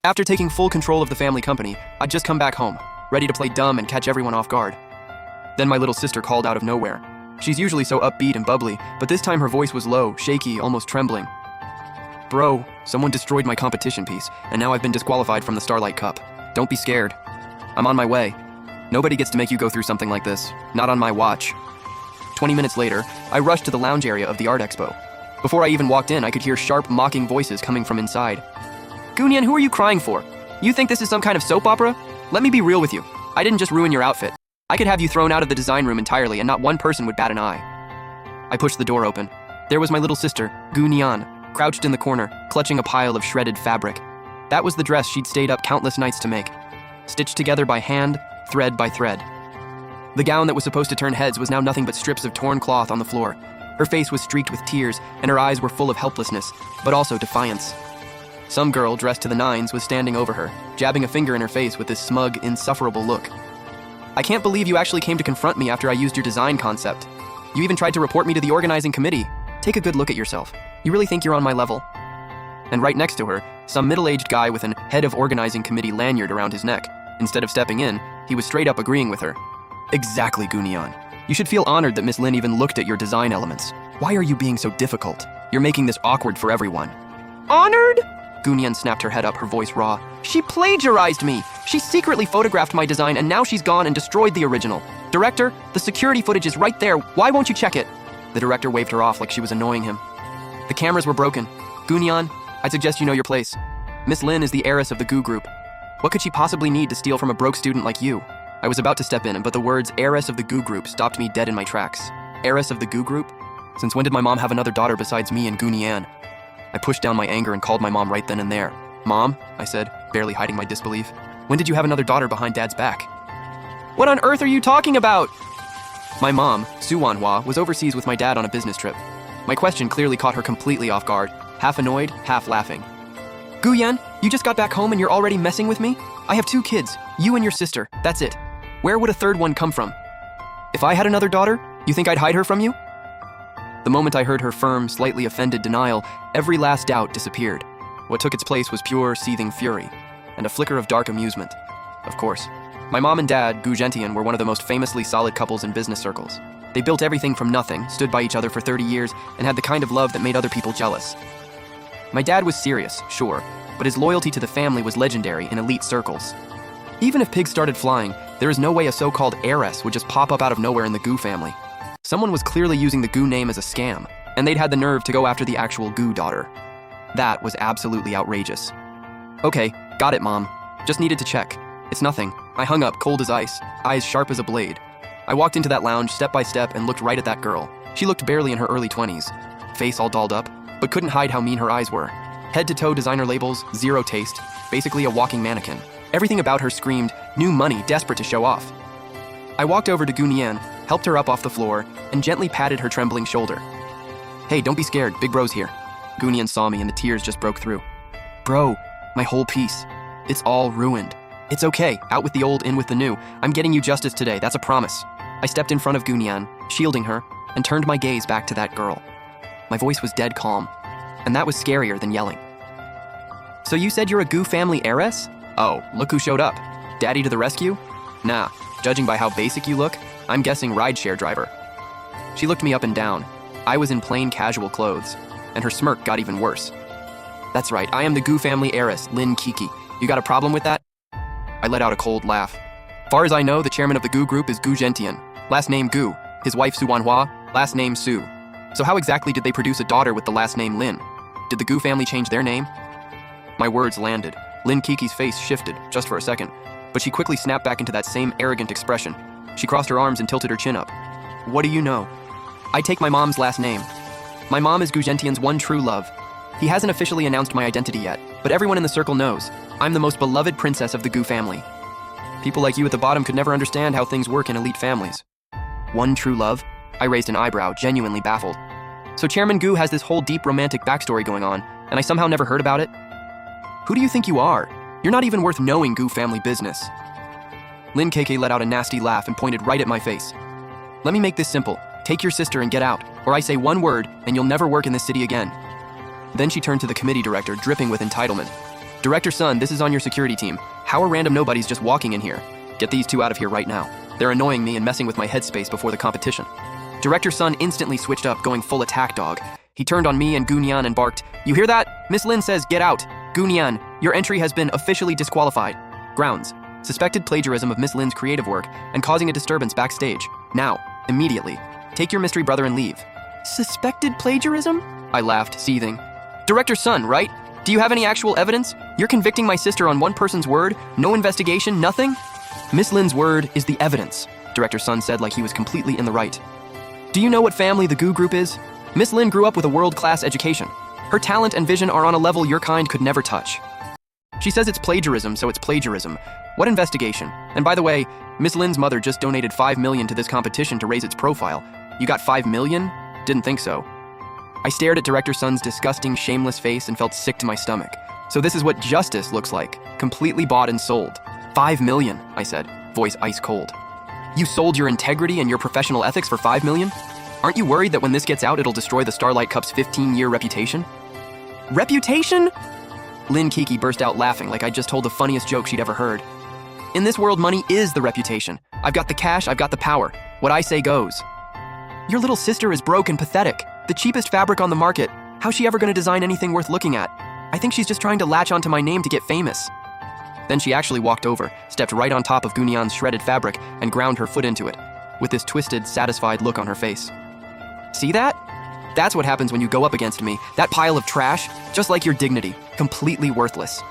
After taking full control of the family company, I'd just come back home, ready to play dumb and catch everyone off guard. Then my little sister called out of nowhere. She's usually so upbeat and bubbly, but this time her voice was low, shaky, almost trembling. Bro, someone destroyed my competition piece, and now I've been disqualified from the Starlight Cup. Don't be scared. I'm on my way. Nobody gets to make you go through something like this. Not on my watch. 20 minutes later, I rushed to the lounge area of the art expo. Before I even walked in, I could hear sharp, mocking voices coming from inside. Goonyan, who are you crying for? You think this is some kind of soap opera? Let me be real with you. I didn't just ruin your outfit. I could have you thrown out of the design room entirely and not one person would bat an eye. I pushed the door open. There was my little sister, Goonyan, crouched in the corner, clutching a pile of shredded fabric. That was the dress she'd stayed up countless nights to make, stitched together by hand, thread by thread. The gown that was supposed to turn heads was now nothing but strips of torn cloth on the floor. Her face was streaked with tears, and her eyes were full of helplessness, but also defiance. Some girl dressed to the nines was standing over her, jabbing a finger in her face with this smug, insufferable look. I can't believe you actually came to confront me after I used your design concept. You even tried to report me to the organizing committee. Take a good look at yourself. You really think you're on my level? And right next to her, some middle-aged guy with an head of organizing committee lanyard around his neck. Instead of stepping in, he was straight up agreeing with her. Exactly, Goonyan. You should feel honored that Miss Lin even looked at your design elements. Why are you being so difficult? You're making this awkward for everyone. Honored? Goonyan snapped her head up, her voice raw. She plagiarized me! She secretly photographed my design and now she's gone and destroyed the original. Director, the security footage is right there. Why won't you check it? The director waved her off like she was annoying him. The cameras were broken. Goonyan, I'd suggest you know your place. Miss Lin is the heiress of the Goo Group. What could she possibly need to steal from a broke student like you? I was about to step in, but the words heiress of the Goo Group stopped me dead in my tracks. Heiress of the Goo Group? Since when did my mom have another daughter besides me and Goonyan? I pushed down my anger and called my mom right then and there. Mom, I said, barely hiding my disbelief. When did you have another daughter behind Dad's back? What on earth are you talking about? My mom, Su Wanhua, was overseas with my dad on a business trip. My question clearly caught her completely off guard, half annoyed, half laughing. Guyan, you just got back home and you're already messing with me? I have 2 kids, you and your sister, that's it. Where would a third one come from? If I had another daughter, you think I'd hide her from you? The moment I heard her firm, slightly offended denial, every last doubt disappeared. What took its place was pure, seething fury, and a flicker of dark amusement. Of course. My mom and dad, Gu Gentian, were one of the most famously solid couples in business circles. They built everything from nothing, stood by each other for 30 years, and had the kind of love that made other people jealous. My dad was serious, sure, but his loyalty to the family was legendary in elite circles. Even if pigs started flying, there is no way a so-called heiress would just pop up out of nowhere in the Gu family. Someone was clearly using the Gu name as a scam, and they'd had the nerve to go after the actual Gu daughter. That was absolutely outrageous. Okay, got it, Mom. Just needed to check. It's nothing. I hung up, cold as ice, eyes sharp as a blade. I walked into that lounge step by step and looked right at that girl. She looked barely in her early 20s, face all dolled up, but couldn't hide how mean her eyes were. Head to toe designer labels, zero taste, basically a walking mannequin. Everything about her screamed, new money, desperate to show off. I walked over to Goonyan, helped her up off the floor, and gently patted her trembling shoulder. Hey, don't be scared, Big Bro's here. Goonyan saw me and the tears just broke through. Bro, my whole piece. It's all ruined. It's okay, out with the old, in with the new. I'm getting you justice today, that's a promise. I stepped in front of Goonyan, shielding her, and turned my gaze back to that girl. My voice was dead calm, and that was scarier than yelling. So you said you're a Gu family heiress? Oh, look who showed up. Daddy to the rescue? Nah, judging by how basic you look, I'm guessing rideshare driver. She looked me up and down. I was in plain casual clothes, and her smirk got even worse. That's right, I am the Gu family heiress, Lin Kiki. You got a problem with that? I let out a cold laugh. Far as I know, the chairman of the Gu Group is Gu Gentian. Last name Gu. His wife Su Wanhua, last name Su. So how exactly did they produce a daughter with the last name Lin? Did the Gu family change their name? My words landed. Lin Kiki's face shifted, just for a second, but she quickly snapped back into that same arrogant expression. She crossed her arms and tilted her chin up. What do you know? I take my mom's last name. My mom is Gu Gentian's one true love. He hasn't officially announced my identity yet, but everyone in the circle knows. I'm the most beloved princess of the Gu family. People like you at the bottom could never understand how things work in elite families. One true love? I raised an eyebrow, genuinely baffled. So Chairman Gu has this whole deep romantic backstory going on, and I somehow never heard about it? Who do you think you are? You're not even worth knowing Gu family business. Lin KK let out a nasty laugh and pointed right at my face. Let me make this simple. Take your sister and get out, or I say one word and you'll never work in this city again. Then she turned to the committee director, dripping with entitlement. Director Sun, this is on your security team. How are random nobodies just walking in here? Get these two out of here right now. They're annoying me and messing with my headspace before the competition. Director Sun instantly switched up, going full attack dog. He turned on me and Gunyan and barked, "You hear that? Miss Lin says get out. Gunyan, your entry has been officially disqualified. Grounds: suspected plagiarism of Miss Lin's creative work and causing a disturbance backstage. Now, immediately. Take your mystery brother and leave." Suspected plagiarism? I laughed, seething. Director Sun, right? Do you have any actual evidence? You're convicting my sister on one person's word? No investigation, nothing? Miss Lin's word is the evidence, Director Sun said like he was completely in the right. Do you know what family the Goo Group is? Miss Lin grew up with a world-class education. Her talent and vision are on a level your kind could never touch. She says it's plagiarism, so it's plagiarism. What investigation? And by the way, Miss Lin's mother just donated $5 million to this competition to raise its profile. You got $5 million? Didn't think so. I stared at Director Sun's disgusting, shameless face and felt sick to my stomach. So this is what justice looks like. Completely bought and sold. $5 million, I said, voice ice cold. You sold your integrity and your professional ethics for $5 million? Aren't you worried that when this gets out, it'll destroy the Starlight Cup's 15-year reputation? Reputation? Lin Kiki burst out laughing like I'd just told the funniest joke she'd ever heard. In this world, money is the reputation. I've got the cash, I've got the power. What I say goes. Your little sister is broke and pathetic. The cheapest fabric on the market. How's she ever gonna design anything worth looking at? I think she's just trying to latch onto my name to get famous. Then she actually walked over, stepped right on top of Gunyan's shredded fabric, and ground her foot into it, with this twisted, satisfied look on her face. See that? That's what happens when you go up against me. That pile of trash, just like your dignity, completely worthless.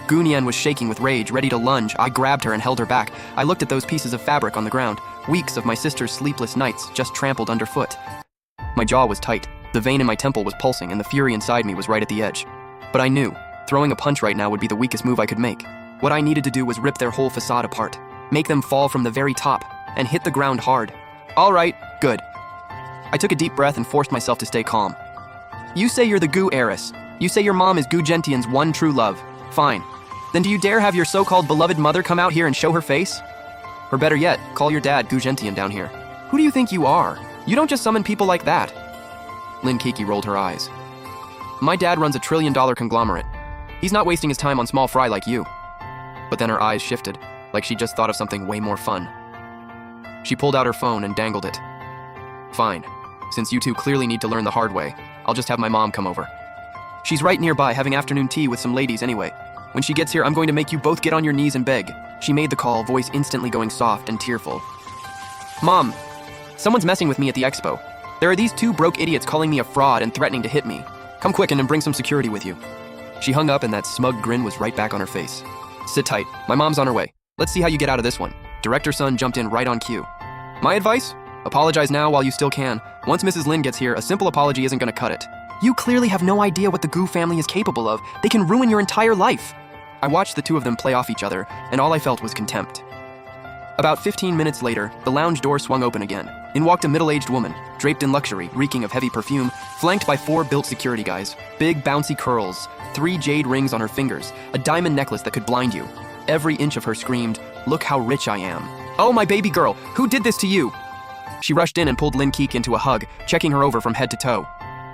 Gunyan was shaking with rage, ready to lunge. I grabbed her and held her back. I looked at those pieces of fabric on the ground, weeks of my sister's sleepless nights just trampled underfoot. My jaw was tight, the vein in my temple was pulsing, and the fury inside me was right at the edge. But I knew, throwing a punch right now would be the weakest move I could make. What I needed to do was rip their whole facade apart, make them fall from the very top, and hit the ground hard. All right, good. I took a deep breath and forced myself to stay calm. You say you're the Goo heiress. You say your mom is Goo Gentian's one true love. Fine. Then do you dare have your so-called beloved mother come out here and show her face? Or better yet, call your dad Goo Gentian down here. Who do you think you are? You don't just summon people like that. Lin Kiki rolled her eyes. My dad runs a $1 trillion conglomerate. He's not wasting his time on small fry like you. But then her eyes shifted, like she just thought of something way more fun. She pulled out her phone and dangled it. Fine. Since you two clearly need to learn the hard way, I'll just have my mom come over. She's right nearby having afternoon tea with some ladies anyway. When she gets here, I'm going to make you both get on your knees and beg. She made the call, voice instantly going soft and tearful. Mom, someone's messing with me at the expo. There are these two broke idiots calling me a fraud and threatening to hit me. Come quick and bring some security with you. She hung up and that smug grin was right back on her face. Sit tight, my mom's on her way. Let's see how you get out of this one. Director Sun jumped in right on cue. My advice? Apologize now while you still can. Once Mrs. Lin gets here, a simple apology isn't gonna cut it. You clearly have no idea what the Goo family is capable of. They can ruin your entire life. I watched the two of them play off each other, and all I felt was contempt. About 15 minutes later, the lounge door swung open again. In walked a middle-aged woman, draped in luxury, reeking of heavy perfume, flanked by 4 built security guys, big bouncy curls, 3 jade rings on her fingers, a diamond necklace that could blind you. Every inch of her screamed, "Look how rich I am." Oh, my baby girl, who did this to you? She rushed in and pulled Lin Kiki into a hug, checking her over from head to toe.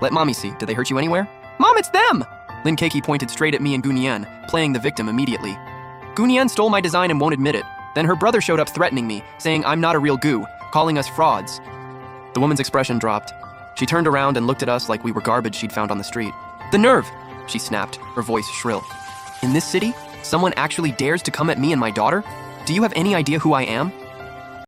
Let mommy see, did they hurt you anywhere? Mom, it's them! Lin Kiki pointed straight at me and Gunyan, playing the victim immediately. Gunyan stole my design and won't admit it. Then her brother showed up threatening me, saying I'm not a real Goo, calling us frauds. The woman's expression dropped. She turned around and looked at us like we were garbage she'd found on the street. The nerve! She snapped, her voice shrill. In this city, someone actually dares to come at me and my daughter? Do you have any idea who I am?